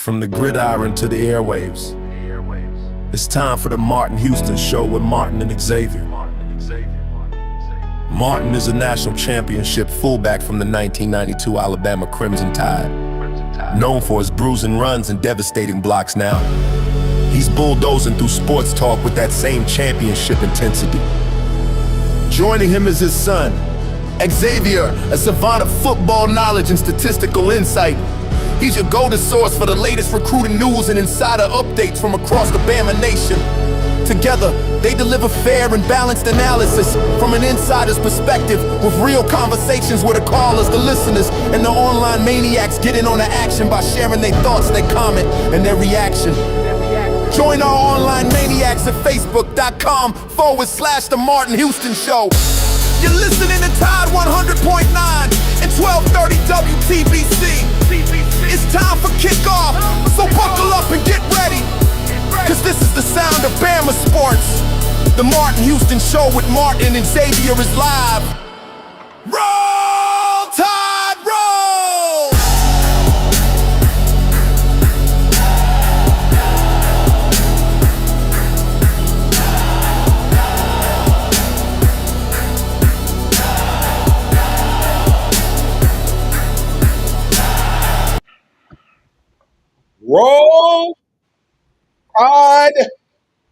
From the gridiron to the airwaves, it's time for the Martin Houston Show with Martin and Xavier. Martin is a national championship fullback from the 1992 Alabama Crimson Tide. Known for his bruising runs and devastating blocks now, he's bulldozing through sports talk with that same championship intensity. Joining him is his son, Xavier, a savant of football knowledge and statistical insight. He's your go-to source for the latest recruiting news and insider updates from across the Bama Nation. Together, they deliver fair and balanced analysis from an insider's perspective, with real conversations where the callers, the listeners, and the online maniacs get in on the action by sharing their thoughts, their comment, and their reaction. Join our online maniacs at facebook.com/The Martin Houston Show. You're listening to Tide 100.9 and 1230 WTBC. It's time for kickoff, so buckle up and get ready, cause this is the sound of Bama sports. The Martin Houston Show with Martin and Xavier is live. Roll Tide, roll! Roll Tide,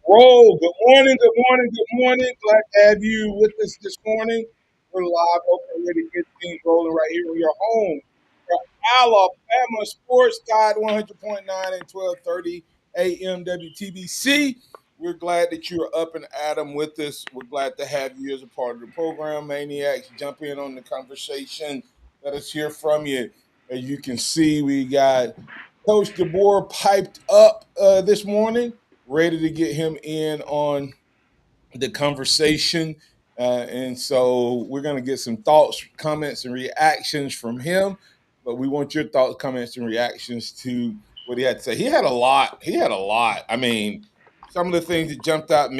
roll. Good morning, good morning, good morning. Glad to have you with us this morning. We're live, open, ready to get things rolling right here in your home. For Alabama Sports, Tide 100.9 and 1230 AM WTBC. We're glad that you're up and at 'em with us. We're glad to have you as a part of the program. Maniacs, jump in on the conversation. Let us hear from you. As you can see, we got Coach DeBoer piped up this morning, ready to get him in on the conversation. And so we're going to get some thoughts, comments, and reactions from him. But we want your thoughts, comments, and reactions to what he had to say. He had a lot. I mean, some of the things that jumped out at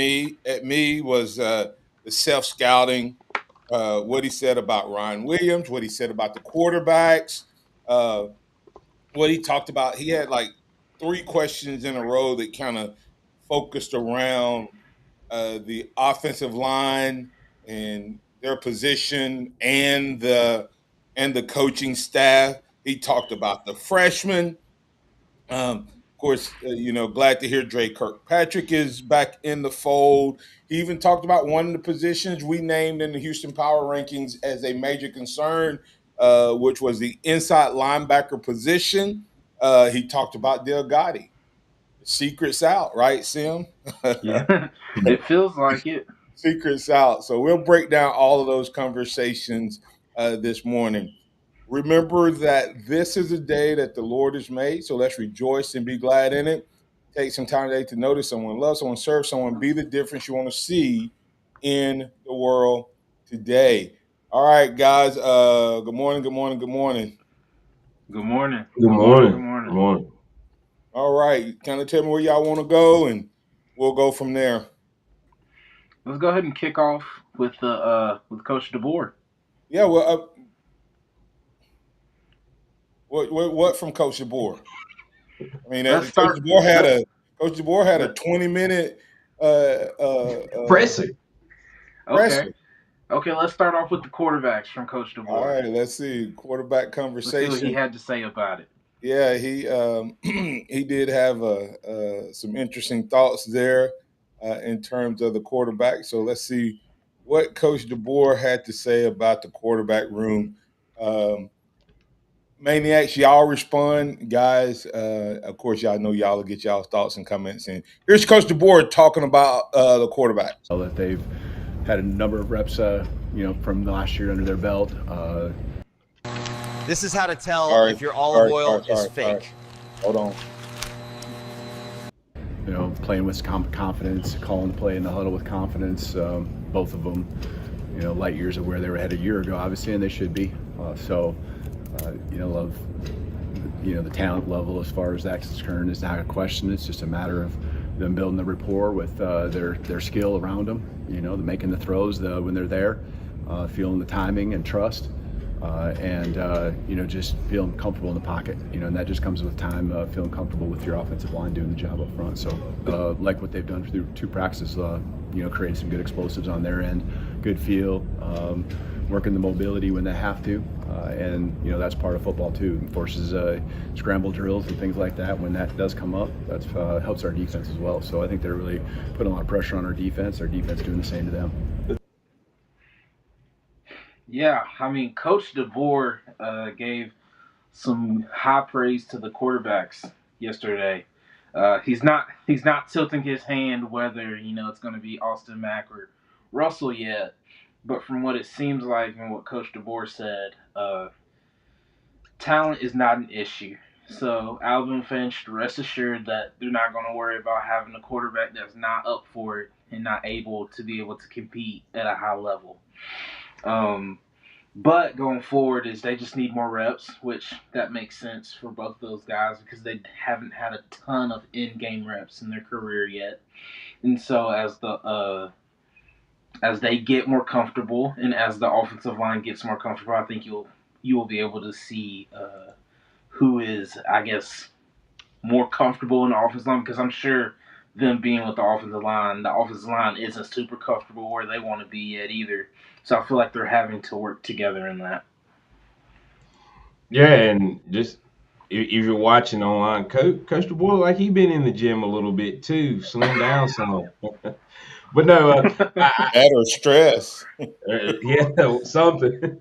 me was the self-scouting, what he said about Ryan Williams, what he said about the quarterbacks, what he talked about. He had like 3 questions in a row that kind of focused around the offensive line and their position and the coaching staff. He talked about the freshmen. Of course, glad to hear Dre Kirkpatrick is back in the fold. He even talked about one of the positions we named in the Houston Power Rankings as a major concern, which was the inside linebacker position. He talked about Del Gotti. Secret's out, right, Sim? Yeah, it feels like it. Secret's out. So we'll break down all of those conversations this morning. Remember that this is a day that the Lord has made, so let's rejoice and be glad in it. Take some time today to notice someone, love someone, serve someone, be the difference you want to see in the world today. All right, guys. Good morning. Good morning. Good morning. Good morning. All right. Kind of tell me where y'all want to go, and we'll go from there. Let's go ahead and kick off with Coach DeBoer. Yeah. Well, what from Coach DeBoer? I mean, Coach DeBoer had a 20-minute presser. Okay, let's start off with the quarterbacks from Coach DeBoer. All right, let's see. Quarterback conversation. Let's see what he had to say about it. Yeah, he did have some interesting thoughts there in terms of the quarterback. So let's see what Coach DeBoer had to say about the quarterback room. Maniacs, y'all respond, guys. Of course, y'all know y'all will get y'all's thoughts and comments in. Here's Coach DeBoer talking about the quarterback. That they've had a number of reps, from the last year under their belt. This is how to tell if your olive oil is fake. Hold on. Playing with confidence, calling the play in the huddle with confidence. Both of them, light years of where they were at a year ago, obviously, and they should be. Love, the talent level as far as that's concerned is not a question. It's just a matter of them building the rapport with their skill around them, making the throws when they're there, feeling the timing and trust. and just feeling comfortable in the pocket. And that just comes with time, feeling comfortable with your offensive line doing the job up front. So, like what they've done through 2 practices, creating some good explosives on their end, good feel, working the mobility when they have to, and that's part of football too. It forces scramble drills and things like that. When that does come up, that helps our defense as well. So I think they're really putting a lot of pressure on our defense. Our defense doing the same to them. Yeah, I mean, Coach DeBoer gave some high praise to the quarterbacks yesterday. He's not tilting his hand whether it's going to be Austin Mack or Russell yet, but from what it seems like and what Coach DeBoer said, talent is not an issue. So Alabama fans should rest assured that they're not going to worry about having a quarterback that's not up for it and not able to compete at a high level. But going forward is they just need more reps, which that makes sense for both those guys because they haven't had a ton of in-game reps in their career yet. And so as they get more comfortable and as the offensive line gets more comfortable, I think you will be able to see who is, I guess, more comfortable in the offensive line because I'm sure them being with the offensive line isn't super comfortable where they want to be yet either. So I feel like they're having to work together in that. Yeah, and just if you're watching online, Coach DeBoer, like he been in the gym a little bit too, slim down some. But no, That or stress. yeah, something.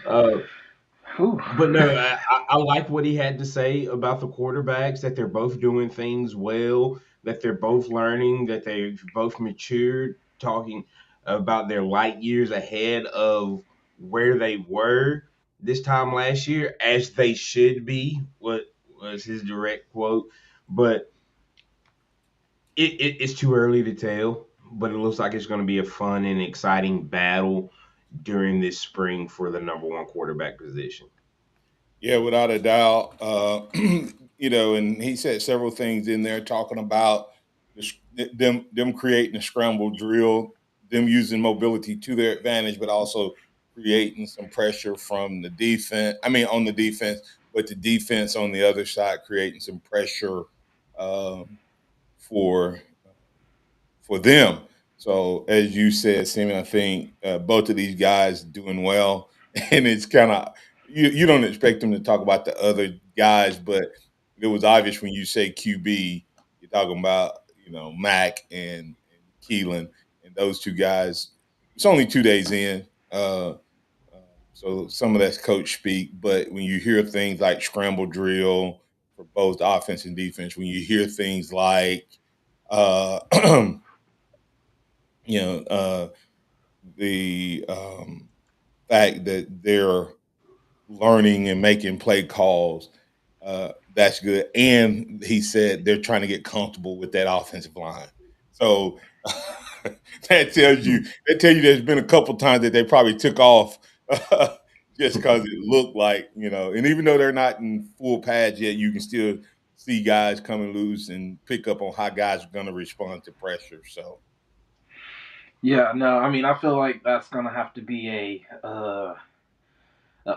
But no, I like what he had to say about the quarterbacks, that they're both doing things well, that they're both learning, that they've both matured, talking about their light years ahead of where they were this time last year, as they should be, what was his direct quote. But it's too early to tell, but it looks like it's going to be a fun and exciting battle during this spring for the number 1 quarterback position. Yeah, without a doubt. And he said several things in there talking about them creating a scramble drill, them using mobility to their advantage, but also creating some pressure from the defense. I mean, on the defense, but the defense on the other side creating some pressure for them. So as you said, Simon, I think both of these guys doing well, and it's kind of you don't expect them to talk about the other guys, but it was obvious when you say QB, you're talking about Mac and Keelan, and those 2 guys. It's only 2 days in, so some of that's coach speak. But when you hear things like scramble drill for both offense and defense, when you hear things like the fact that they're learning and making play calls, that's good. And he said they're trying to get comfortable with that offensive line. So that tells you there's been a couple times that they probably took off just because it looked like, and even though they're not in full pads yet, you can still see guys coming loose and pick up on how guys are going to respond to pressure. So. Yeah, no, I mean, I feel like that's gonna have to be a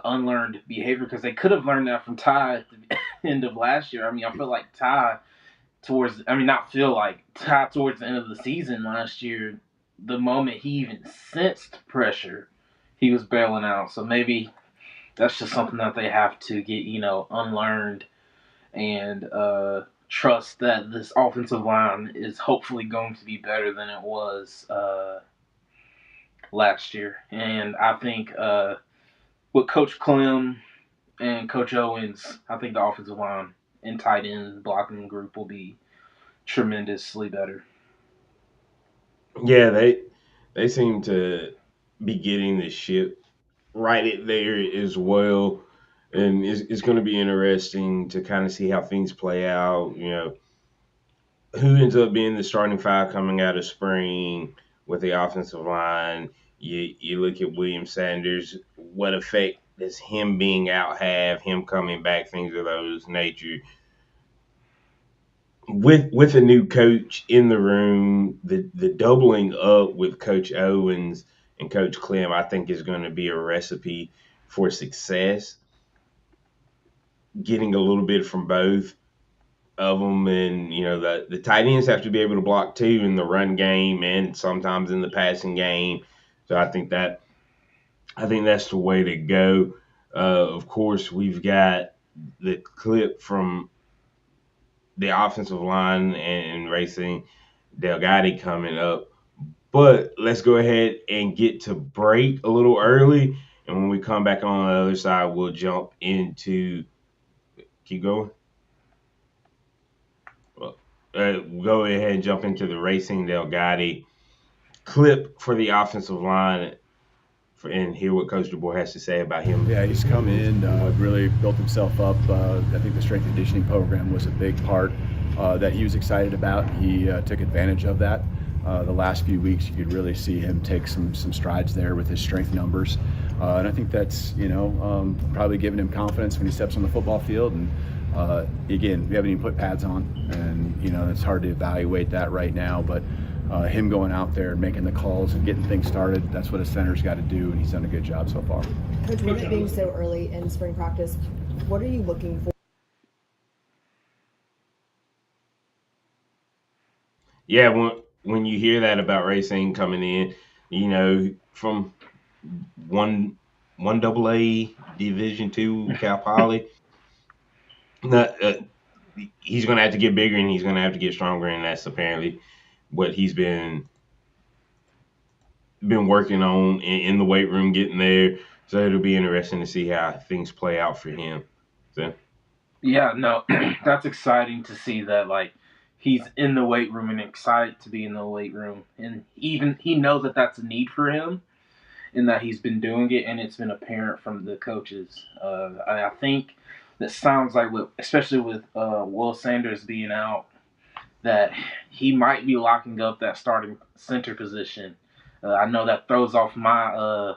unlearned behavior because they could have learned that from Ty at the end of last year. I mean, I feel like Ty towards the end of the season last year, the moment he even sensed pressure, he was bailing out. So maybe that's just something that they have to get unlearned and trust that this offensive line is hopefully going to be better than it was last year. And I think with Coach Clem and Coach Owens, I think the offensive line and tight end blocking group will be tremendously better. Yeah, they seem to be getting the ship right there as well. And it's going to be interesting to kind of see how things play out. Who ends up being the starting 5 coming out of spring with the offensive line. You look at William Sanders, what effect does him being out have, him coming back, things of those nature. With a new coach in the room, the doubling up with Coach Owens and Coach Clem, I think is going to be a recipe for success, getting a little bit from both of them. And, the tight ends have to be able to block too in the run game and sometimes in the passing game. So I think that's the way to go. Of course, we've got the clip from the offensive line and Racing Delgado coming up. But let's go ahead and get to break a little early. And when we come back on the other side, we'll jump into – keep going? Well, go ahead and jump into the Racing Delgado clip for the offensive line and hear what Coach DeBoer has to say about him. Yeah, he's come in, really built himself up. I think the strength and conditioning program was a big part that he was excited about. He took advantage of that. The last few weeks, you could really see him take some strides there with his strength numbers. And I think that's, probably giving him confidence when he steps on the football field. And again, we haven't even put pads on, and, it's hard to evaluate that right now. But him going out there and making the calls and getting things started, that's what a center's got to do, and he's done a good job so far. Coach, with it being so early in spring practice, what are you looking for? Yeah, when you hear that about Racing coming in, from one AA Division II Cal Poly, he's going to have to get bigger and he's going to have to get stronger, and that's apparently what he's been working on in the weight room, getting there. So it'll be interesting to see how things play out for him. So. Yeah, no, that's exciting to see that, like, he's in the weight room and excited to be in the weight room. And even he knows that that's a need for him and that he's been doing it, and it's been apparent from the coaches. I think that sounds like, especially with Will Sanders being out, that he might be locking up that starting center position. I know that throws off my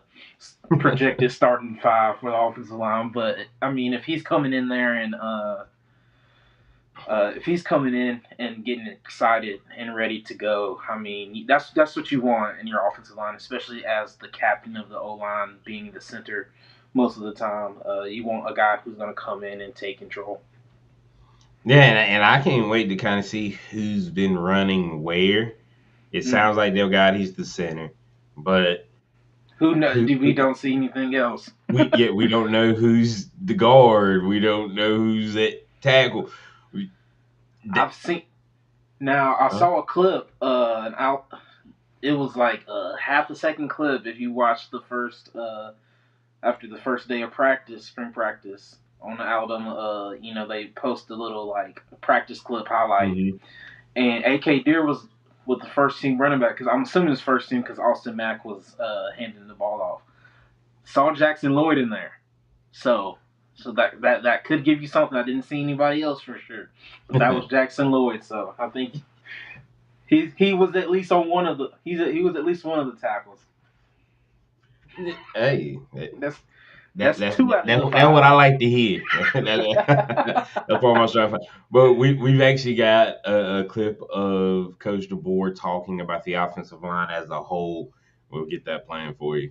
projected starting five for the offensive line, but I mean, if he's coming in there and getting excited and ready to go, I mean, that's what you want in your offensive line, especially as the captain of the O-line, being the center most of the time. You want a guy who's going to come in and take control. Yeah, and I can't wait to kind of see who's been running where. It sounds like Delgado's the center, but who knows? We don't see anything else. we don't know who's the guard. We don't know who's at tackle. I saw a clip, it was like a half a second clip if you watch the first after the first day of spring practice on the Alabama. They post a little like practice clip highlight, and AK Deer was with the first team running back, because I'm assuming it's first team because Austin Mack was handing the ball off. Saw Jackson Lloyd in there, so that could give you something. I didn't see anybody else for sure, but that was Jackson Lloyd. So I think he was at least on one of the he was at least one of the tackles. Hey, that's that's two out of the five. That's what I like to hear. That's part of my strategy. But we've actually got a clip of Coach DeBoer talking about the offensive line as a whole. We'll get that playing for you.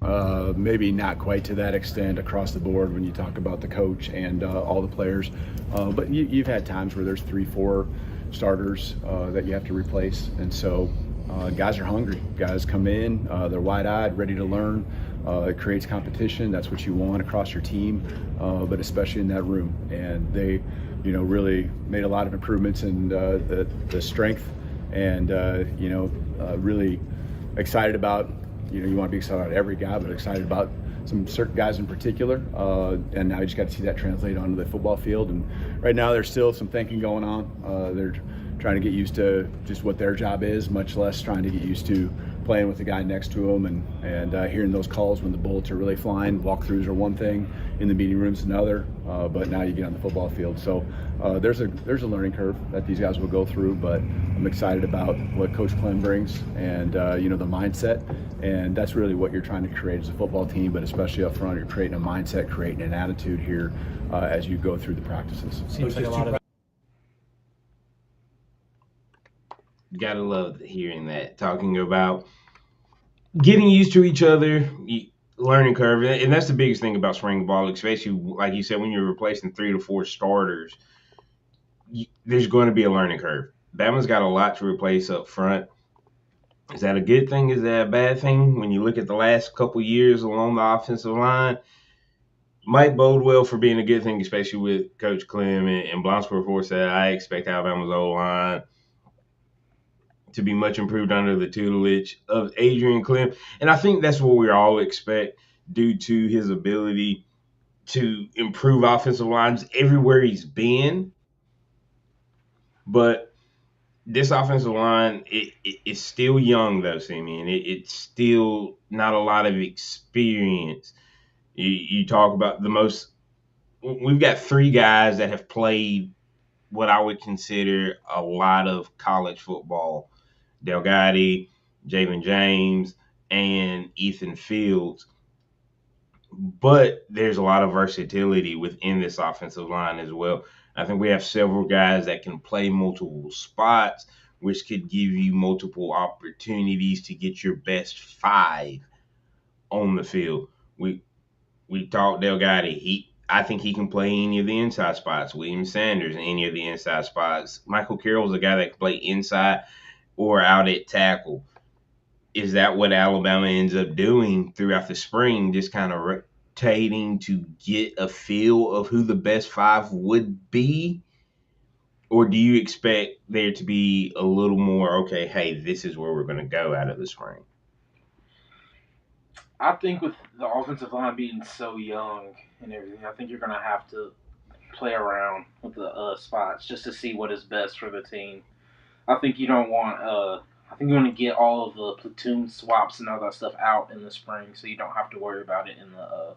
Maybe not quite to that extent across the board when you talk about the coach and all the players. But you've had times where there's 3-4 starters that you have to replace. And so guys are hungry. Guys come in, they're wide-eyed, ready to learn. It creates competition. That's what you want across your team, but especially in that room. And they, really made a lot of improvements in the strength, and really excited about. You want to be excited about every guy, but excited about some certain guys in particular. And now you just got to see that translate onto the football field. And right now there's still some thinking going on. They're trying to get used to just what their job is, much less trying to get used to playing with the guy next to them and hearing those calls when the bullets are really flying. Walkthroughs are one thing, in the meeting rooms another, but now you get on the football field. So there's a learning curve that these guys will go through, but I'm excited about what Coach Clem brings and the mindset, and that's really what you're trying to create as a football team, but especially up front, you're creating a mindset, creating an attitude here as you go through the practices. Seems like a lot of Gotta love hearing that, talking about getting used to each other. learning curve, and that's the biggest thing about spring ball, especially like you said, when you're replacing 3 to 4 starters, there's going to be a learning curve. Bama's got a lot to replace up front. Is that a good thing? Is that a bad thing? When you look at the last couple years along the offensive line, might bode well for being a good thing, especially with Coach Clem and Blanche before said, I expect Alabama's O-line to be much improved under the tutelage of Adrian Clem. And I think that's what we all expect due to his ability to improve offensive lines everywhere he's been. But this offensive line it's still young, though, Simeon. It's still not a lot of experience. You talk about the most – we've got 3 guys that have played what I would consider a lot of college football. Delgatti, Jalen James, and Ethan Fields. But there's a lot of versatility within this offensive line as well. I think we have several guys that can play multiple spots, which could give you multiple opportunities to get your best 5 on the field. We talked Delgatti. I think he can play any of the inside spots. William Sanders, any of the inside spots. Michael Carroll's a guy that can play inside or out at tackle. Is that what Alabama ends up doing throughout the spring, just kind of rotating to get a feel of who the best 5 would be? Or do you expect there to be a little more, okay, hey, this is where we're going to go out of the spring? I think with the offensive line being so young and everything, I think you're going to have to play around with the spots just to see what is best for the team. I think you don't want I think you want to get all of the platoon swaps and all that stuff out in the spring, so you don't have to worry about it in the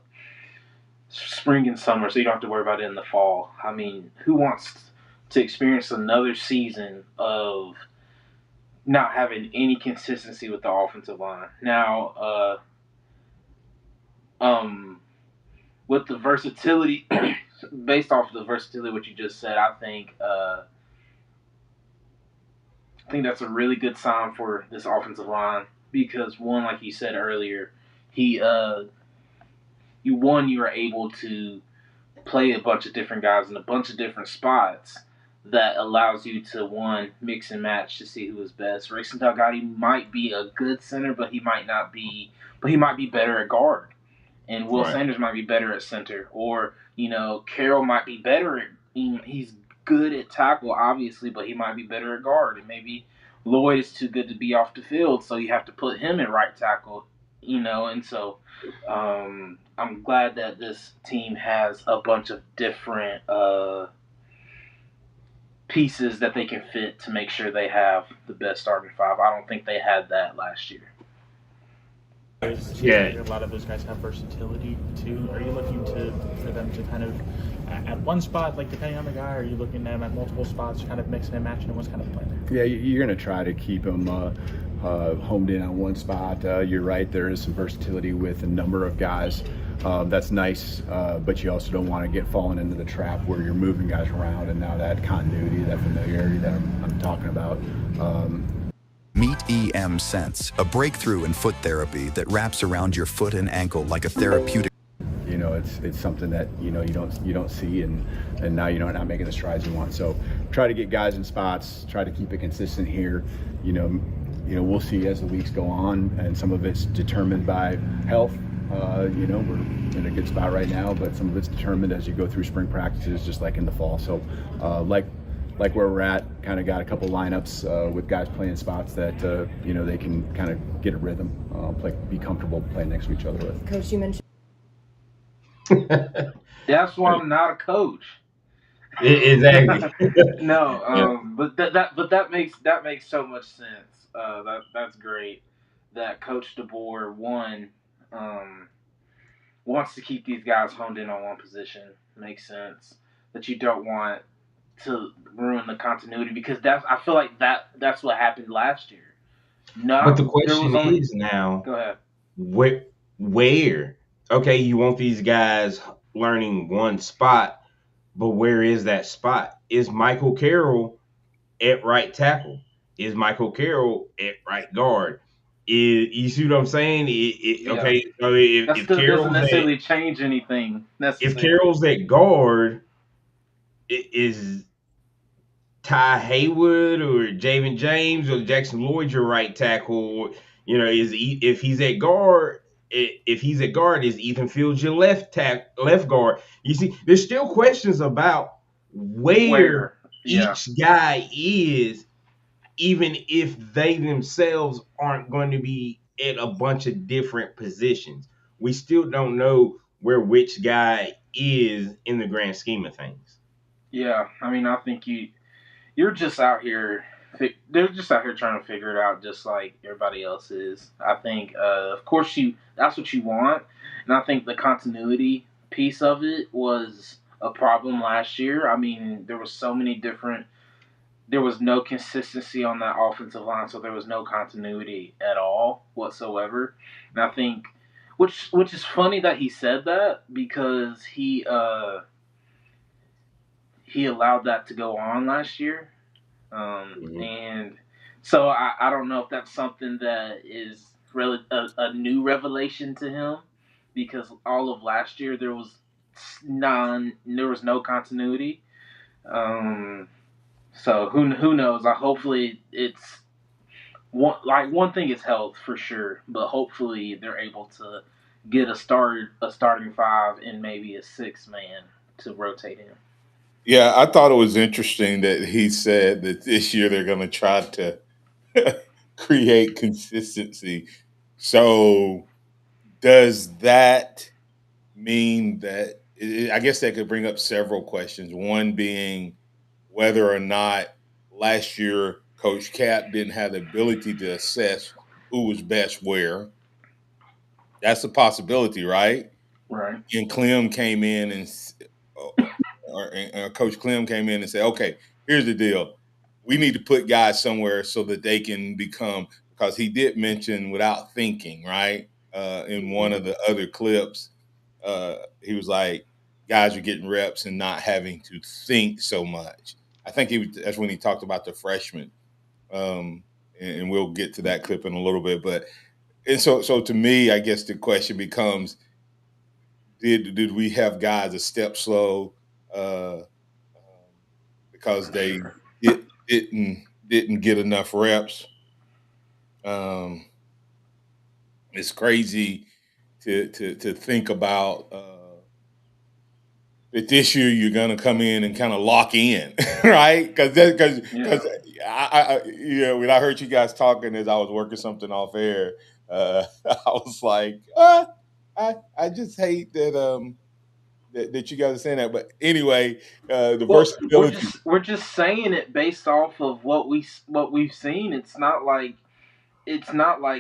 spring and summer. So you don't have to worry about it in the fall. I mean, who wants to experience another season of not having any consistency with the offensive line? Now, with the versatility, based off of the versatility, what you just said, I think that's a really good sign for this offensive line because one, like you said earlier, you were able to play a bunch of different guys in a bunch of different spots that allows you to one mix and match to see who is best. Rayson Delgatti might be a good center, but he might not be. But he might be better at guard, and Will Sanders might be better at center, or Carroll might be better at. He's good at tackle, obviously, but he might be better at guard. And maybe Lloyd is too good to be off the field, so you have to put him at right tackle. And so I'm glad that this team has a bunch of different pieces that they can fit to make sure they have the best starting 5. I don't think they had that last year. A lot of those guys have versatility too. Are you looking for them to kind of at one spot, like depending on the guy, or are you looking at them at multiple spots, kind of mixing and matching? What's kind of the plan there? Yeah, you're going to try to keep them homed in on one spot. You're right, there is some versatility with a number of guys. That's nice, but you also don't want to get fallen into the trap where you're moving guys around, and now that continuity, that familiarity that I'm talking about. Meet EM Sense, a breakthrough in foot therapy that wraps around your foot and ankle like a therapeutic. It's something that you don't see, and now you're not making the strides you want. So try to get guys in spots. Try to keep it consistent here. We'll see as the weeks go on, and some of it's determined by health. We're in a good spot right now, but some of it's determined as you go through spring practices, just like in the fall. So, like where we're at, kind of got a couple lineups with guys playing spots that they can kind of get a rhythm, be comfortable playing next to each other with. Coach, you mentioned. That's why I'm not a coach. Exactly. No, but that makes so much sense. That's great. That Coach DeBoer wants to keep these guys honed in on one position. Makes sense. That you don't want to ruin the continuity because I feel like that's what happened last year. No, but the question is now. Go ahead. Where? Okay, you want these guys learning one spot, but where is that spot? Is Michael Carroll at right tackle? Is Michael Carroll at right guard? You see what I'm saying? Yeah, Okay, so that still doesn't necessarily change anything if necessarily. Carroll's at guard, is Ty Haywood or Javen James or Jackson Lloyd your right tackle? Or, if he's at guard, if he's at guard, is Ethan Fields your left guard? You see, there's still questions about where Where? Yeah. each guy is, even if they themselves aren't going to be at a bunch of different positions. We still don't know where which guy is in the grand scheme of things. Yeah, I mean, I think you're just out here. They're just out here trying to figure it out, just like everybody else is. I think, of course, that's what you want, and I think the continuity piece of it was a problem last year. I mean, there was so many different. There was no consistency on that offensive line, so there was no continuity at all whatsoever. And I think, which is funny that he said that because he allowed that to go on last year. Mhm. And so I don't know if that's something that is really a new revelation to him because all of last year there was no continuity. Um, so who knows? Hopefully it's one thing is health for sure, but hopefully they're able to get a starting five and maybe a six man to rotate him. Yeah, I thought it was interesting that he said that this year they're going to try to create consistency. So, does that mean that I guess that could bring up several questions. One being whether or not last year Coach Cap didn't have the ability to assess who was best where. That's a possibility, right? Right. And Clem came in or Coach Clem came in and said, "Okay, here's the deal. We need to put guys somewhere so that they can become." Because he did mention without thinking, right? In one of the other clips, he was like, "Guys are getting reps and not having to think so much." I think that's when he talked about the freshmen, um, and we'll get to that clip in a little bit. But and so to me, I guess the question becomes: Did we have guys a step slow because For they sure. didn't get enough reps? Um, it's crazy to think about that this year you're going to come in and kind of lock in, right? Because Yeah. when I heard you guys talking as I was working something off air, I was like, I just hate that you guys are saying that. But anyway, the Well, versatility. we're just saying it based off of what we've seen. It's not like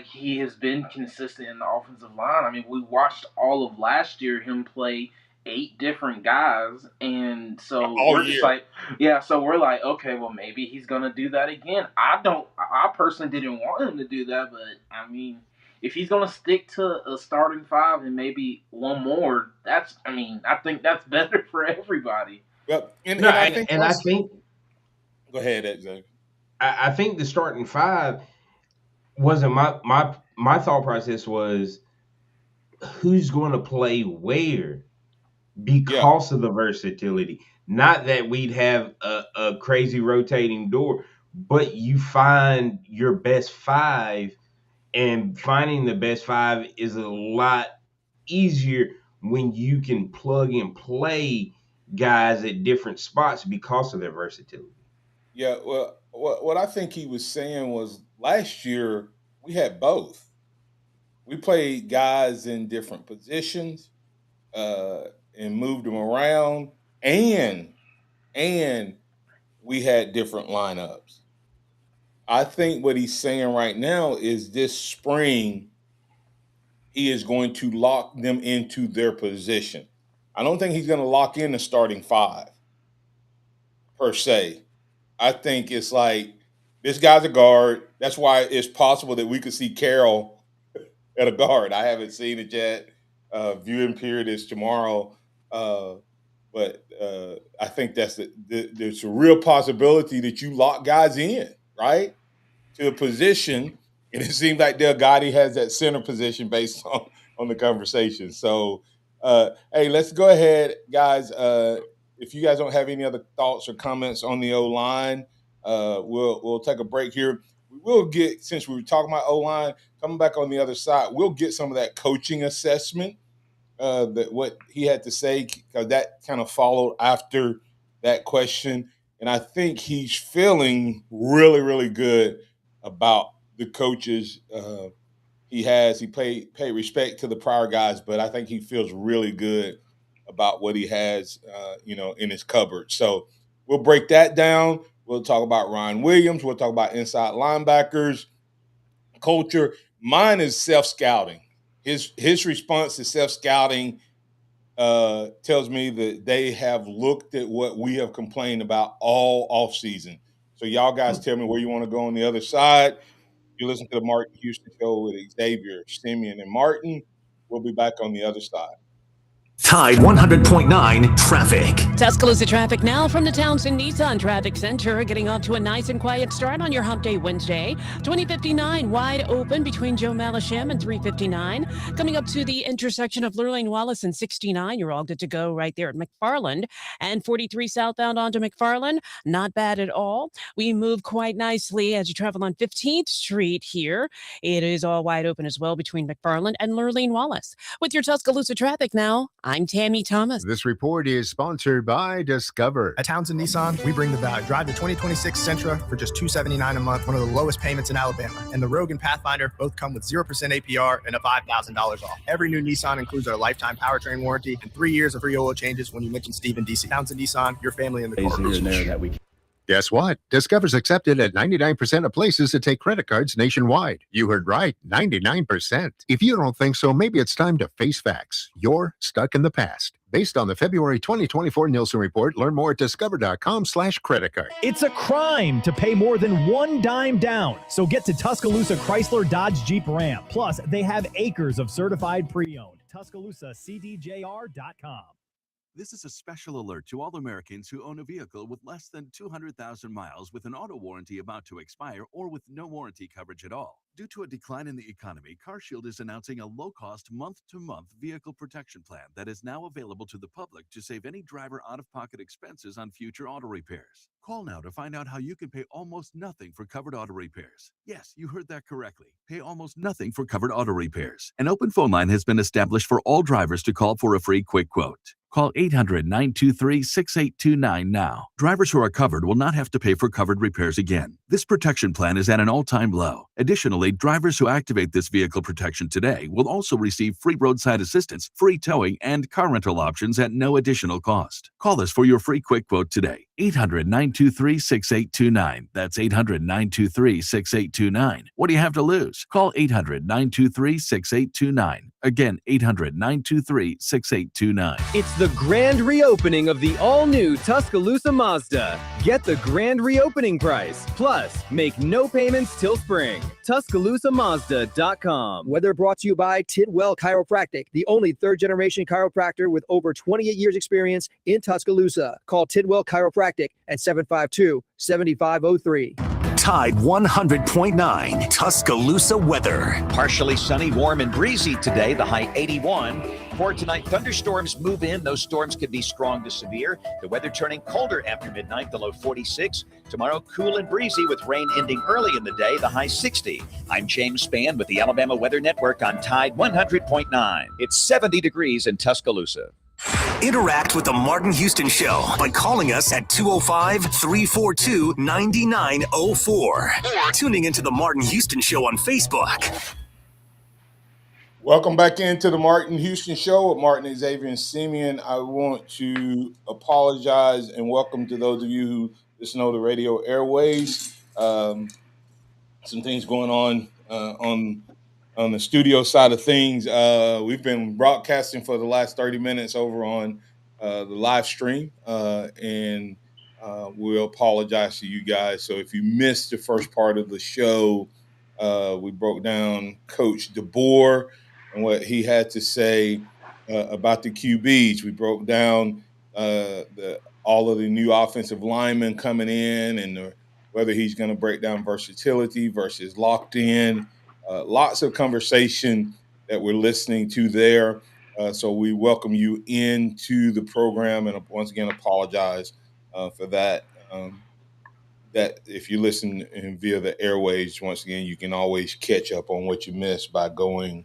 he has been consistent in the offensive line. I mean, we watched all of last year him play 8 different guys, and so All we're just year. like, yeah. So we're like, okay, well maybe he's gonna do that again. I don't. I personally didn't want him to do that, but I mean, if he's gonna stick to a starting five and maybe one more, that's. I mean, I think that's better for everybody. Yep. And No, and I think and I also think go ahead, Xavier. I think the starting five wasn't my thought process was who's going to play where Yeah. because of the versatility. Not that we'd have a crazy rotating door, but you find your best five, and finding the best five is a lot easier when you can plug and play guys at different spots because of their versatility. Yeah. Well, what I think he was saying was last year we had both. We played guys in different positions uh, and moved them around, and and we had different lineups. I think what he's saying right now is this spring he is going to lock them into their position. I don't think he's going to lock in the starting five per se. I think it's like this guy's a guard. That's why it's possible that we could see Carroll at a guard. I haven't seen it yet. Viewing period is tomorrow, but I think there's a real possibility that you lock guys in right to a position, And it seems like Delgado has that center position based on the conversation. So, hey, let's go ahead, guys. If you guys don't have any other thoughts or comments on the O-line, we'll take a break here. We will get, since we were talking about O-line, coming back on the other side, we'll get some of that coaching assessment, that what he had to say, because that kind of followed after that question. And I think he's feeling really, really good about the coaches he has. He paid respect to the prior guys, but I think he feels really good about what he has, in his cupboard. So we'll break that down. We'll talk about Ryan Williams. We'll talk about inside linebackers, culture. Mine is self-scouting. His response to self-scouting tells me that they have looked at what we have complained about all offseason. So y'all guys tell me where you want to go on the other side. You listen to the Martin Houston Show with Xavier, Simeon, and Martin. We'll be back on the other side. Tide 100.9 traffic. Tuscaloosa traffic now from the Townsend Nissan Traffic Center, getting off to a nice and quiet start on your hump day Wednesday. 2059 wide open between Joe Malisham and 359. Coming up to the intersection of Lurleen Wallace and 69, you're all good to go right there at McFarland. And 43 southbound onto McFarland, not bad at all. We move quite nicely as you travel on 15th Street here. It is all wide open as well between McFarland and Lurleen Wallace. With your Tuscaloosa traffic now, I'm Tammy Thomas. This report is sponsored by Discover. At Townsend Nissan, we bring the value. Drive the 2026 Sentra for just $279 a month, one of the lowest payments in Alabama. And the Rogue and Pathfinder both come with 0% APR and a $5,000 off. Every new Nissan includes our lifetime powertrain warranty and 3 years of free oil changes when you mention Steve and DC. Townsend Nissan, your family in the car. That we Guess what? Discover's accepted at 99% of places that take credit cards nationwide. You heard right, 99%. If you don't think so, maybe it's time to face facts. You're stuck in the past. Based on the February 2024 Nielsen report, learn more at discover.com/credit card. It's a crime to pay more than one dime down. So get to Tuscaloosa Chrysler Dodge Jeep Ram. Plus, they have acres of certified pre-owned. TuscaloosaCDJR.com. This is a special alert to all Americans who own a vehicle with less than 200,000 miles with an auto warranty about to expire or with no warranty coverage at all. Due to a decline in the economy, CarShield is announcing a low-cost month-to-month vehicle protection plan that is now available to the public to save any driver out-of-pocket expenses on future auto repairs. Call now to find out how you can pay almost nothing for covered auto repairs. Yes, you heard that correctly. Pay almost nothing for covered auto repairs. An open phone line has been established for all drivers to call for a free quick quote. Call 800-923-6829 now. Drivers who are covered will not have to pay for covered repairs again. This protection plan is at an all-time low. Additionally, drivers who activate this vehicle protection today will also receive free roadside assistance, free towing, and car rental options at no additional cost. Call us for your free quick quote today. 800-923-6829. That's 800-923-6829. What do you have to lose? Call 800-923-6829. Again, 800-923-6829. It's the grand reopening of the all-new Tuscaloosa Mazda. Get the grand reopening price. Plus, make no payments till spring. TuscaloosaMazda.com. Weather brought to you by Tidwell Chiropractic, the only third-generation chiropractor with over 28 years experience in Tuscaloosa. Call Tidwell Chiropractic at 752-7503. Tide 100.9 Tuscaloosa weather. Partially sunny, warm, and breezy today, the high 81. For tonight, thunderstorms move in. Those storms could be strong to severe. The weather turning colder after midnight, the low 46. Tomorrow, cool and breezy with rain ending early in the day, the high 60. I'm James Spann with the Alabama Weather Network on Tide 100.9. It's 70 degrees in Tuscaloosa. Interact with the Martin Houston Show by calling us at 205-342-9904 or tuning into the Martin Houston Show on Facebook. Welcome back into the Martin Houston Show with Martin, Xavier, and Simeon. I want to apologize and welcome to those of you who listen to the radio airways. Some things going on the studio side of things. We've been broadcasting for the last 30 minutes over on the live stream, and we'll apologize to you guys. So if you missed the first part of the show, we broke down Coach DeBoer and what he had to say about the QBs. We broke down all of the new offensive linemen coming in and whether he's going to break down versatility versus locked in. Lots of conversation that we're listening to there. So we welcome you into the program, and once again apologize for that. That if you listen via the airways, once again, you can always catch up on what you missed by going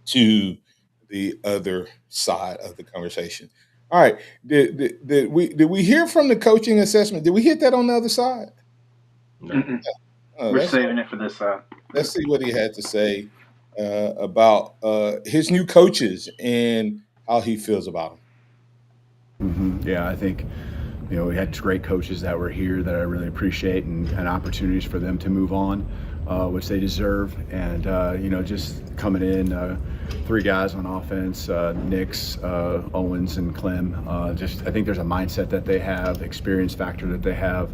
to the other side of the conversation. All right, did we hear from the coaching assessment? Did we hit that on the other side? No. Mm-mm. Oh, We're saving it for this side. let's see what he had to say about his new coaches and how he feels about them. Yeah, I think we had great coaches that were here that I really appreciate, and opportunities for them to move on, which they deserve. And just coming in, 3 guys on offense, Nix, Owens, and Clem. I think there's a mindset that they have, experience factor that they have,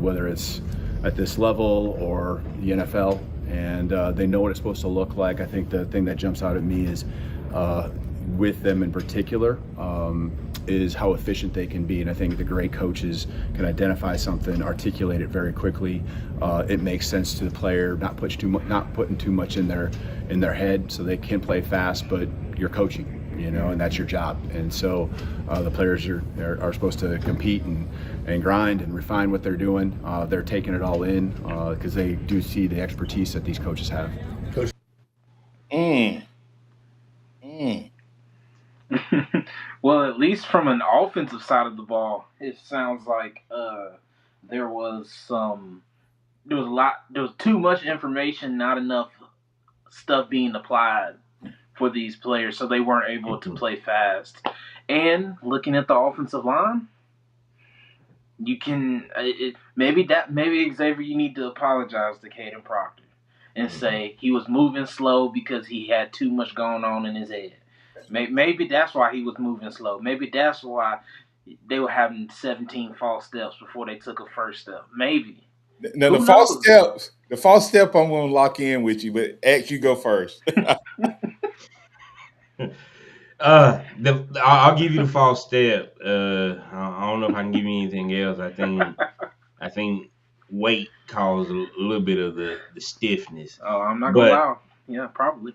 whether it's at this level or the NFL, and they know what it's supposed to look like. I think the thing that jumps out at me is with them in particular is how efficient they can be. And I think the great coaches can identify something, articulate it very quickly. It makes sense to the player, not putting too much in their head, so they can play fast. But you're coaching, and that's your job. And so the players are supposed to compete and grind and refine what they're doing. They're taking it all in because they do see the expertise that these coaches have. Well, at least from an offensive side of the ball, it sounds like there was too much information, not enough stuff being applied for these players, so they weren't able to play fast. And looking at the offensive line, you can maybe Xavier, you need to apologize to Caden Proctor and say he was moving slow because he had too much going on in his head. Maybe that's why he was moving slow. Maybe that's why they were having 17 false steps before they took a first step. Maybe. Now the false step I'm going to lock in with you, but X, you go first. I'll give you the false step. I don't know if I can give you anything else. I think weight caused a little bit of the stiffness. Oh, I'm not gonna lie. Yeah, probably.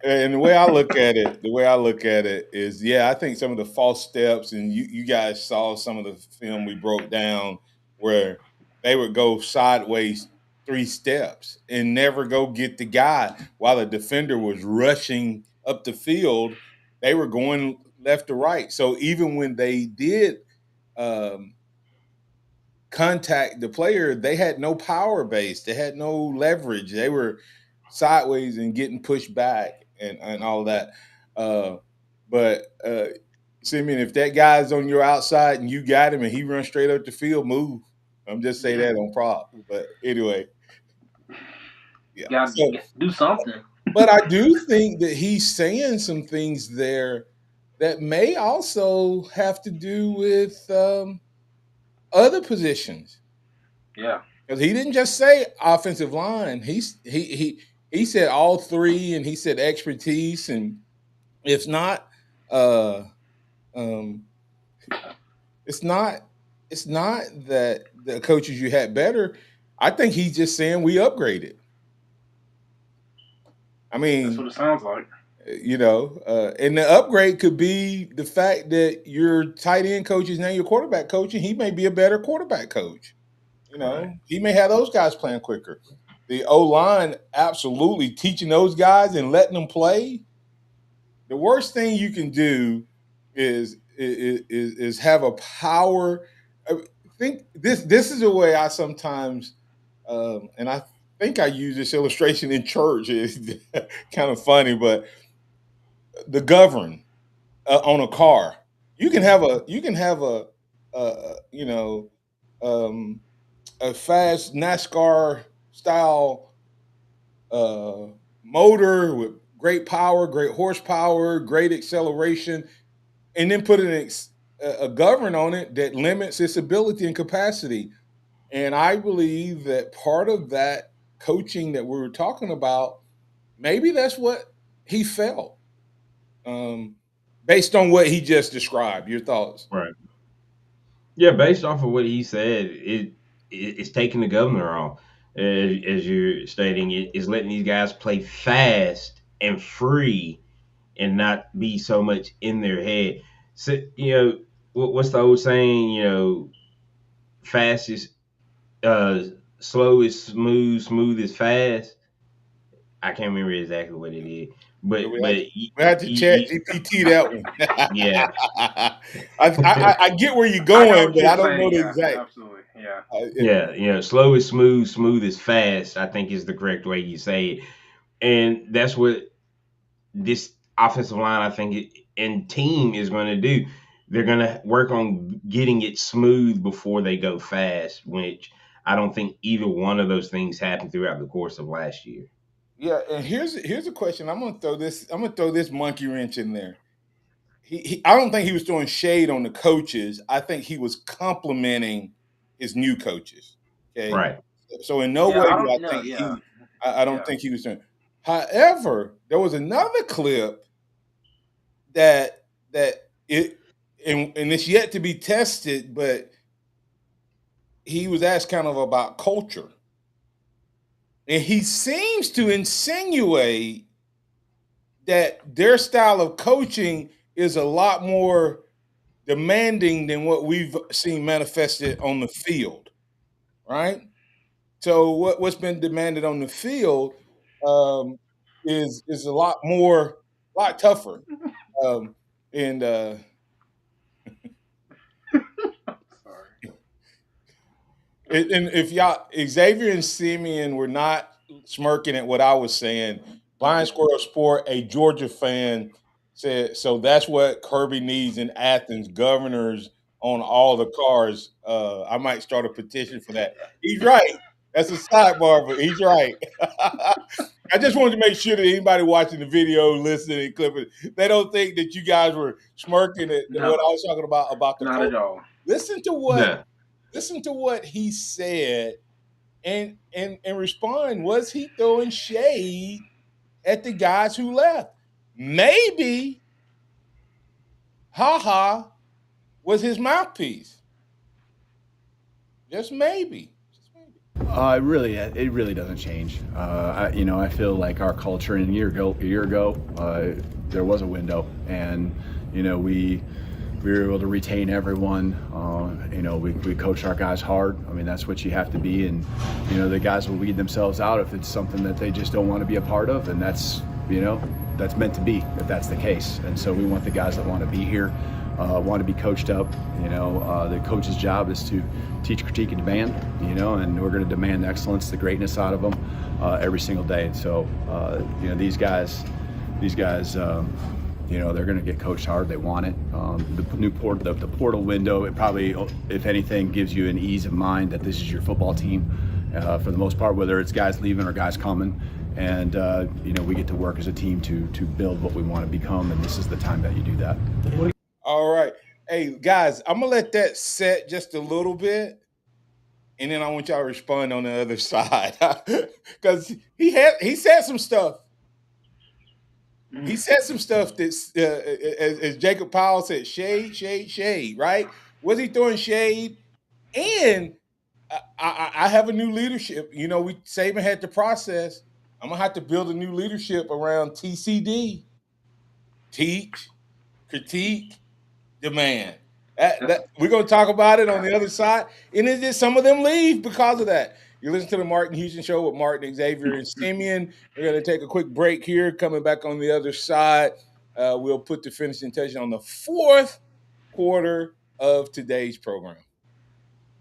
And the way I look at it is, I think some of the false steps, and you guys saw some of the film we broke down where they would go sideways 3 steps and never go get the guy while the defender was rushing up the field. They were going left to right. So even when they did contact the player, they had no power base. They had no leverage. They were sideways and getting pushed back and all that. Simeon, if that guy's on your outside and you got him and he runs straight up the field, move. I'm just saying that on prop. But anyway. Yeah. Gotta do something. But I do think that he's saying some things there that may also have to do with other positions. Yeah. Because he didn't just say offensive line. He said all 3, and he said expertise, and it's not that the coaches you had better. I think he's just saying we upgraded. I mean, that's what it sounds like. And the upgrade could be the fact that your tight end coach is now your quarterback coach, and he may be a better quarterback coach. Right. He may have those guys playing quicker. The O-line, absolutely teaching those guys and letting them play. The worst thing you can do is have a power. I think this is the way I sometimes, and I think I use this illustration in church. It's kind of funny, but the govern on a car, you can have a fast NASCAR style motor with great power, great horsepower, great acceleration, and then put a govern on it that limits its ability and capacity. And I believe that part of that coaching that we were talking about, maybe that's what he felt based on what he just described. Your thoughts? Right. Yeah, based off of what he said, it it's taking the governor off, as you're stating. It is letting these guys play fast and free, and not be so much in their head. So what's the old saying? Fast is slow is smooth, smooth is fast. I can't remember exactly what it is, but we had to chat GPT that one. yeah, I get where you're going, but I don't know the exact. Absolutely, yeah. Slow is smooth, smooth is fast, I think is the correct way you say it. And that's what this offensive line, I think, and team is going to do. They're going to work on getting it smooth before they go fast, which I don't think either one of those things happened throughout the course of last year. Yeah, and here's a question. I'm gonna throw this monkey wrench in there. I don't think he was throwing shade on the coaches. I think he was complimenting his new coaches. Okay, right. So in no way do I think I don't think he was doing. However, there was another clip that it and it's yet to be tested, but he was asked kind of about culture. And he seems to insinuate that their style of coaching is a lot more demanding than what we've seen manifested on the field, right? So what's been demanded on the field is a lot tougher, and and if y'all, Xavier and Simeon were not smirking at what I was saying, Blind Squirrel Sport, a Georgia fan, said, so that's what Kirby needs in Athens, governors on all the cars. I might start a petition for that. He's right. That's a sidebar, but he's right. I just wanted to make sure that anybody watching the video, listening, clipping, they don't think that you guys were smirking at what I was talking about the not at all. Listen to what he said and respond. Was he throwing shade at the guys who left? Maybe was his mouthpiece. Just maybe. It really doesn't change. I feel like our culture, and a year ago, there was a window, and we were able to retain everyone. We coach our guys hard. I mean, that's what you have to be, and the guys will weed themselves out if it's something that they just don't want to be a part of, and that's meant to be if that's the case. And so we want the guys that want to be here, want to be coached up. The coach's job is to teach, critique, and demand. And we're going to demand excellence, the greatness out of them every single day. And so these guys. They're going to get coached hard. They want it. The portal window, it probably, if anything, gives you an ease of mind that this is your football team for the most part, whether it's guys leaving or guys coming. And, we get to work as a team to build what we want to become, and this is the time that you do that. All right. Hey, guys, I'm going to let that set just a little bit, and then I want y'all to respond on the other side. Because he said some stuff. He said some stuff that's, as Jacob Powell said, shade, right? Was he throwing shade? And I have a new leadership. Saban had the process. I'm going to have to build a new leadership around TCD. Teach, critique, demand. We're going to talk about it on the other side. And it's just some of them leave because of that. You listen to the Martin Houston Show with Martin, Xavier, and Simeon. We're going to take a quick break here. Coming back on the other side, we'll put the finishing touch on the fourth quarter of today's program.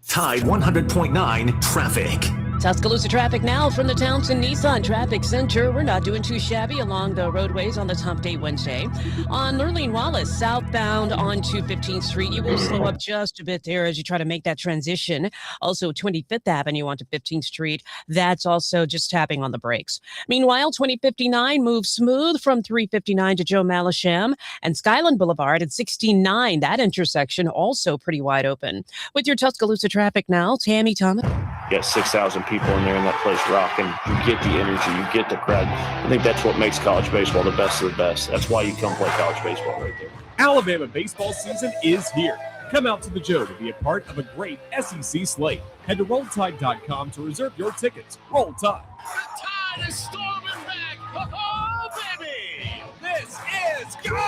Tide 100.9 traffic. Tuscaloosa traffic now from the Townsend Nissan Traffic Center. We're not doing too shabby along the roadways on this Hump Day Wednesday. On Lurleen Wallace, southbound onto 15th Street, you will slow up just a bit there as you try to make that transition. Also, 25th Avenue onto 15th Street, that's also just tapping on the brakes. Meanwhile, 2059 moves smooth from 359 to Joe Malisham, and Skyland Boulevard at 69. That intersection also pretty wide open. With your Tuscaloosa traffic now, Tammy Thomas. You got 6,000 people in there in that place rocking. You get the energy, you get the crowd. I think that's what makes college baseball the best of the best. That's why you come play college baseball right there. Alabama baseball season is here. Come out to the Joe to be a part of a great SEC slate. Head to RollTide.com to reserve your tickets. Roll Tide. The Tide is storming back. Oh, baby. This is gone.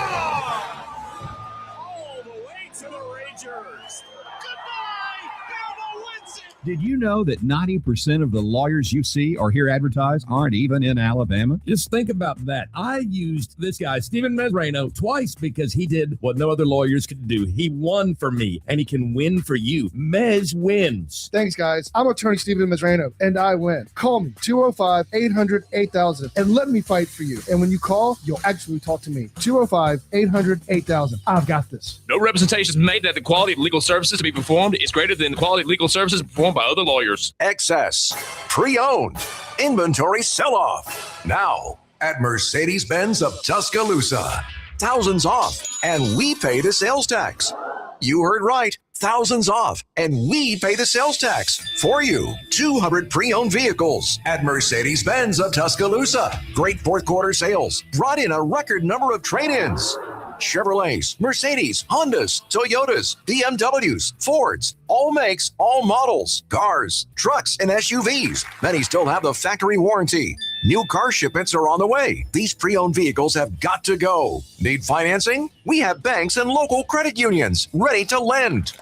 All the way to the Rangers. Goodbye, Alabama wins it. Did you know that 90% of the lawyers you see or hear advertised aren't even in Alabama? Just think about that. I used this guy, Stephen Mesrano, twice because he did what no other lawyers could do. He won for me, and he can win for you. Mez wins. Thanks, guys. I'm attorney Stephen Mesrano, and I win. Call me, 205-800-8000, and let me fight for you. And when you call, you'll actually talk to me. 205-800-8000. I've got this. No representations made that the quality of legal services to be performed is greater than the quality of legal services performed by other lawyers. Excess. Pre-owned. Inventory sell-off. Now at Mercedes-Benz of Tuscaloosa. Thousands off, and we pay the sales tax. You heard right. Thousands off, and we pay the sales tax for you. 200 pre-owned vehicles at Mercedes-Benz of Tuscaloosa. Great fourth quarter sales. Brought in a record number of trade-ins. Chevrolets, Mercedes, Hondas, Toyotas, BMWs, Fords, all makes, all models, cars, trucks, and SUVs. Many still have the factory warranty. New car shipments are on the way. These pre-owned vehicles have got to go. Need financing? We have banks and local credit unions ready to lend.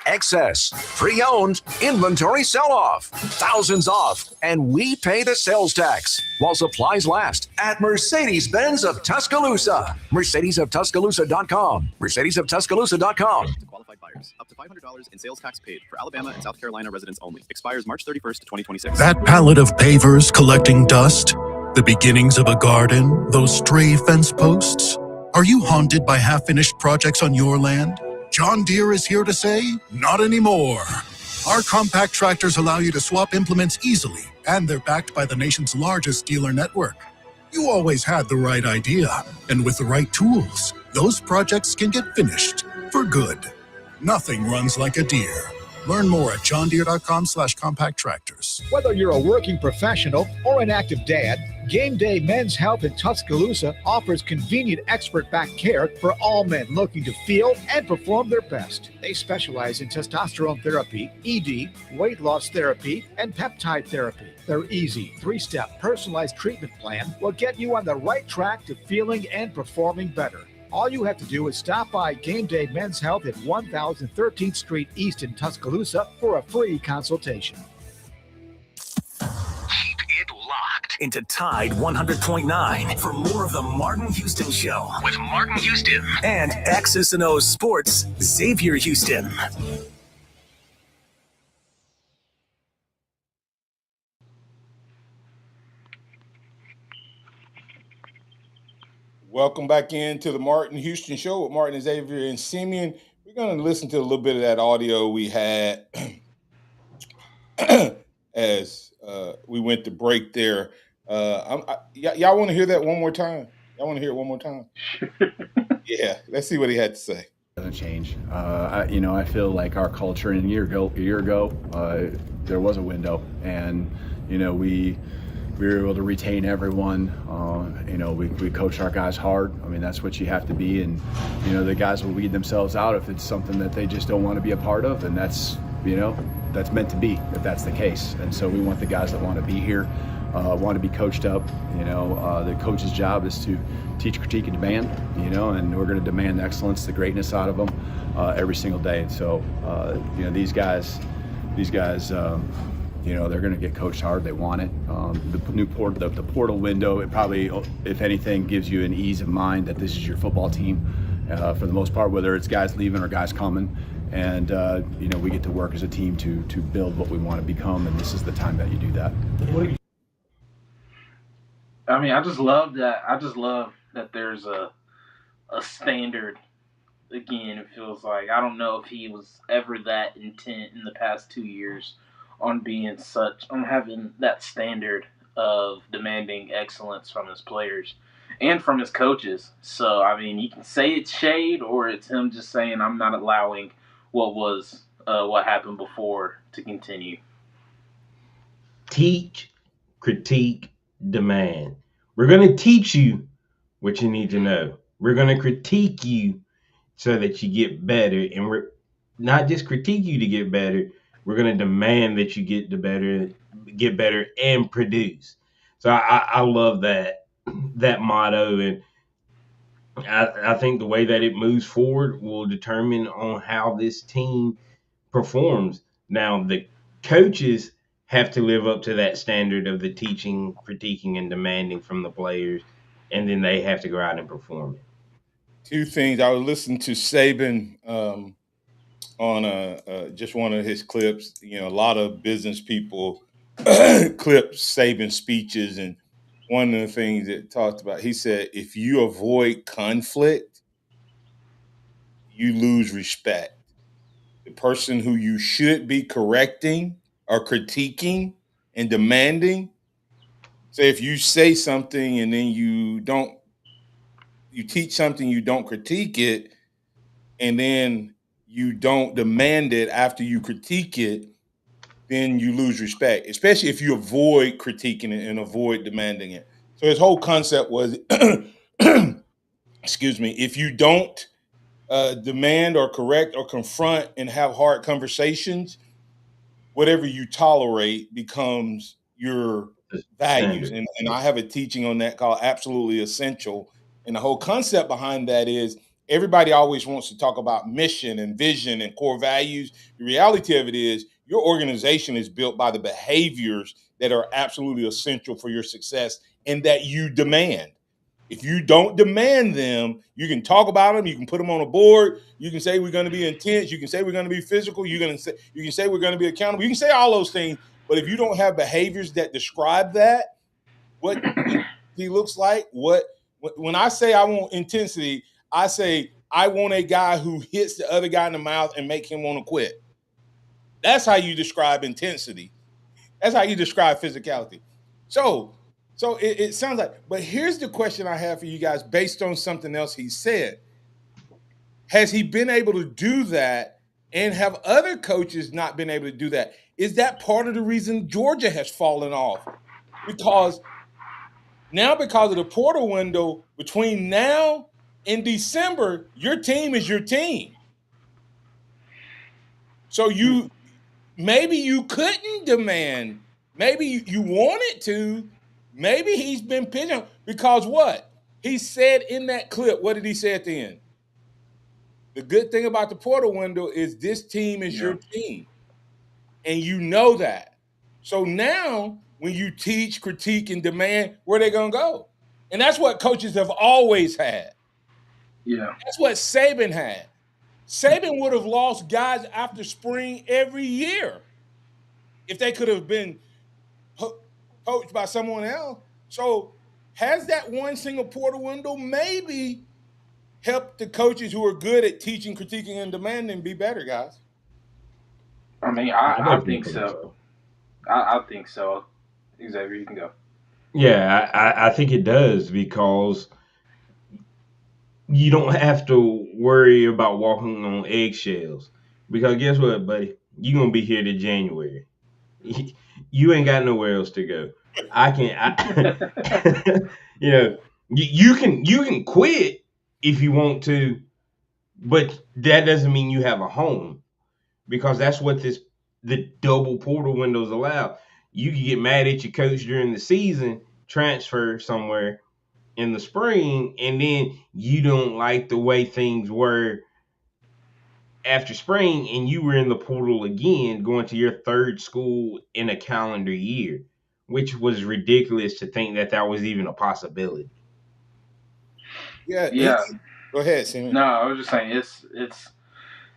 Excess, pre-owned, inventory sell-off, thousands off, and we pay the sales tax while supplies last at Mercedes-Benz of Tuscaloosa. Mercedes-of-Tuscaloosa.com. Mercedes-of-Tuscaloosa.com. To qualified buyers, up to $500 in sales tax paid for Alabama and South Carolina residents only. Expires March 31st, 2026. That pallet of pavers collecting dust, the beginnings of a garden, those stray fence posts. Are you haunted by half-finished projects on your land? John Deere is here to say, not anymore. Our compact tractors allow you to swap implements easily, and they're backed by the nation's largest dealer network. You always had the right idea, and with the right tools, those projects can get finished for good. Nothing runs like a Deere. Learn more at johndeere.com/compact tractors. Whether you're a working professional or an active dad, Game Day Men's Health in Tuscaloosa offers convenient expert-backed care for all men looking to feel and perform their best. They specialize in testosterone therapy, ED, weight loss therapy, and peptide therapy. Their easy, 3-step personalized treatment plan will get you on the right track to feeling and performing better. All you have to do is stop by Game Day Men's Health at 1013th Street East in Tuscaloosa for a free consultation. Keep it locked into Tide 100.9 for more of the Martin Houston Show with Martin Houston and X's and O's Sports, Xavier Houston. Welcome back into the Martin Houston Show with Martin, Xavier, and Simeon. We're going to listen to a little bit of that audio we had as we went to break there. Y'all want to hear that one more time? Y'all want to hear it one more time? Yeah, let's see what he had to say. Doesn't change. I feel like our culture, and a year ago, there was a window, and we were able to retain everyone. We coached our guys hard. I mean, that's what you have to be. And, the guys will weed themselves out if it's something that they just don't want to be a part of. And that's meant to be, if that's the case. And so we want the guys that want to be here, want to be coached up. The coach's job is to teach, critique, and demand, and we're going to demand excellence, the greatness out of them every single day. And so, these guys, they're going to get coached hard. They want it. The portal window, it probably, if anything, gives you an ease of mind that this is your football team for the most part, whether it's guys leaving or guys coming. And, we get to work as a team to build what we want to become, and this is the time that you do that. I mean, I just love that there's a standard. Again, it feels like, I don't know if he was ever that intent in the past 2 years on having that standard of demanding excellence from his players and from his coaches. So, I mean, you can say it's shade or it's him just saying, I'm not allowing what happened before to continue. Teach, critique, demand. We're going to teach you what you need to know. We're going to critique you so that you get better, and not just critique you to get better. We're going to demand that you get better, and produce. So I love that motto, and I think the way that it moves forward will determine on how this team performs. Now, the coaches have to live up to that standard of the teaching, critiquing, and demanding from the players, and then they have to go out and perform it. Two things. I was listening to Saban on just one of his clips. You know, a lot of business people clip Saban speeches, and one of the things that talked about, he said, if you avoid conflict, you lose respect. The person who you should be correcting or critiquing and demanding. Say if you say something and then you teach something, you don't critique it, and then you don't demand it after you critique it, then you lose respect, especially if you avoid critiquing it and avoid demanding it. So his whole concept was, excuse me, if you don't demand or correct or confront and have hard conversations, whatever you tolerate becomes your values. Standard. And I have a teaching on that called Absolutely Essential. And the whole concept behind that is everybody always wants to talk about mission and vision and core values. The reality of it is your organization is built by the behaviors that are absolutely essential for your success and that you demand. If you don't demand them, you can talk about them. You can put them on a board. You can say we're going to be intense. You can say we're going to be physical. You can say we're going to be accountable. You can say all those things. But if you don't have behaviors that describe that, what he looks like, when I say I want intensity, I say I want a guy who hits the other guy in the mouth and make him want to quit. That's how you describe intensity. That's how you describe physicality. So, it sounds like, but here's the question I have for you guys based on something else he said. Has he been able to do that and have other coaches not been able to do that? Is that part of the reason Georgia has fallen off? Because because of the portal window, between now and December, your team is your team. So maybe you couldn't demand, maybe you wanted to, maybe he's been pitching because what? He said in that clip, what did he say at the end? The good thing about the portal window is this team is your team. And you know that. So now when you teach, critique, and demand, where they going to go? And that's what coaches have always had. Yeah. That's what Saban had. Saban would have lost guys after spring every year if they could have been coached by someone else. So has that one single portal window maybe helped the coaches who are good at teaching, critiquing, and demanding be better, guys? I mean, I I definitely think think so. so. I think so. Xavier, you can go. Yeah, I think it does because you don't have to worry about walking on eggshells. Because guess what, buddy? You're gonna be here to January. You ain't got nowhere else to go. You know, you can quit if you want to, but that doesn't mean you have a home because that's what the double portal windows allow. You can get mad at your coach during the season, transfer somewhere in the spring, and then you don't like the way things were after spring, and you were in the portal again, going to your third school in a calendar year, which was ridiculous to think that that was even a possibility. Yeah. Yeah. Go ahead, Simon. No, I was just saying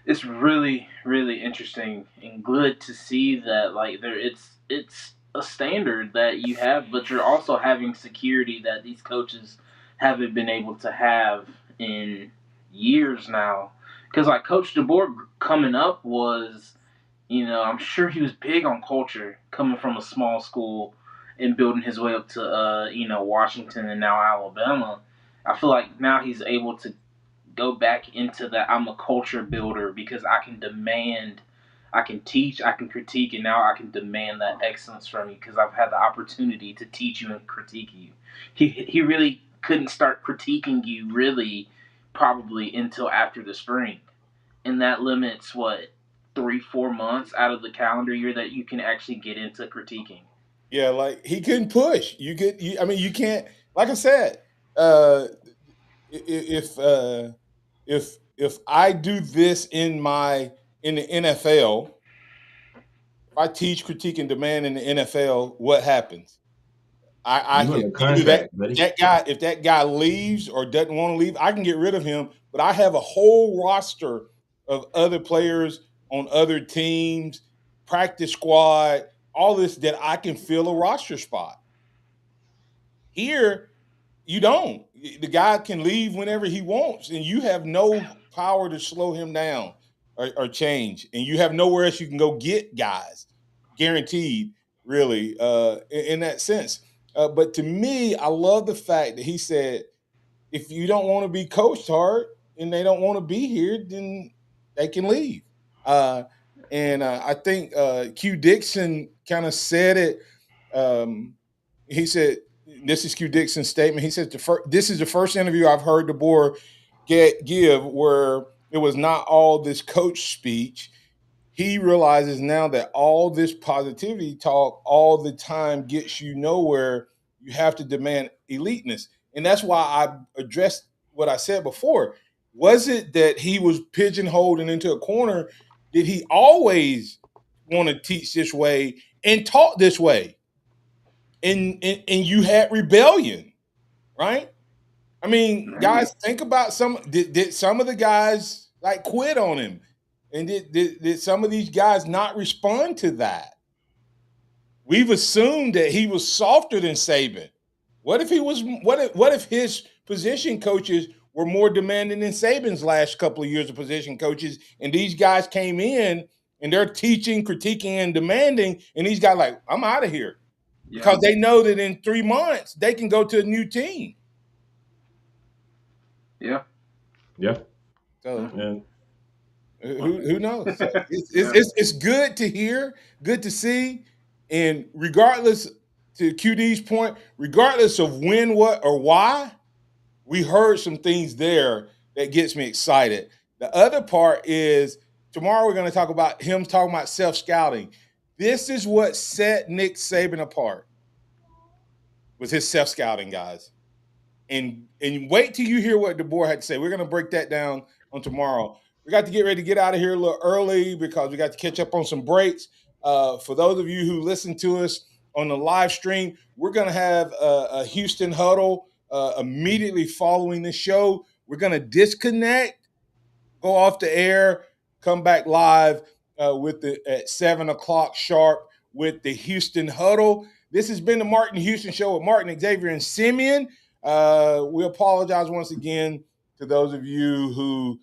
it's really really interesting and good to see that like it's a standard that you have, but you're also having security that these coaches haven't been able to have in years now. Because like Coach DeBoer coming up was, I'm sure he was big on culture coming from a small school and building his way up to Washington and now Alabama. I feel like now he's able to go back into that I'm a culture builder because I can demand, I can teach, I can critique, and now I can demand that excellence from you because I've had the opportunity to teach you and critique you. He really couldn't start critiquing you really probably until after the spring. and that limits 3-4 months out of the calendar year that you can actually get into critiquing. Yeah, like he couldn't push. You can't. Like I said, uh, if I do this in the NFL, if I teach critique and demand in the NFL, what happens? I You can under either that contract, buddy. that guy if that guy leaves or doesn't want to leave, I can get rid of him. But I have a whole roster of other players on other teams, practice squad, all this that I can fill a roster spot. Here, you don't. The guy can leave whenever he wants, and you have no power to slow him down or change. And you have nowhere else you can go get guys, guaranteed, really, in that sense. But to me, I love the fact that he said, if you don't want to be coached hard and they don't want to be here, then they can leave. Uh, and I think Q Dixon kind of said it. He said, this is Q Dixon's statement. He said, this is the first interview I've heard DeBoer give where it was not all this coach speech. He realizes now that all this positivity talk all the time gets you nowhere. You have to demand eliteness. And that's why I addressed what I said before. Was it that he was pigeonholed and into a corner? Did he always want to teach this way and talk this way? And you had rebellion, right? I mean, guys, think about did some of the guys like quit on him? And did some of these guys not respond to that? We've assumed that he was softer than Saban. What if his position coaches were more demanding than Saban's last couple of years of position coaches, and these guys came in and they're teaching, critiquing, and demanding, and these guys like, I'm out of here. Yeah. Because they know that in 3 months they can go to a new team. Yeah. Yeah. So And who knows? So it's good to hear, good to see, and regardless, to QD's point, regardless of when, what, or why, we heard some things there that gets me excited. The other part is tomorrow we're going to talk about him talking about self-scouting. This is what set Nick Saban apart, was his self-scouting, guys. And wait till you hear what DeBoer had to say. We're going to break that down on tomorrow. We got to get ready to get out of here a little early because we got to catch up on some breaks. For those of you who listen to us on the live stream, we're going to have a Houston huddle immediately following the show. We're going to disconnect, go off the air, come back live at 7 o'clock sharp with the Houston huddle. This has been the Martin Houston Show with Martin, Xavier, and Simeon. We apologize once again to those of you who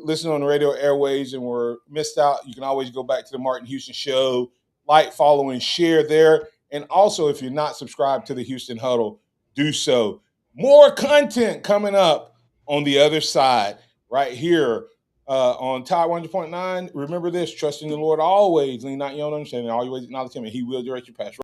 listen on the radio airways and were missed out. You can always go back to the Martin Houston Show, like, follow, and share there. And also, if you're not subscribed to the Houston Huddle, do so. More content coming up on the other side right here on Tide 100.9. Remember this, trust in the Lord always, lean not your own understanding, all your ways acknowledge him, and he will direct your path.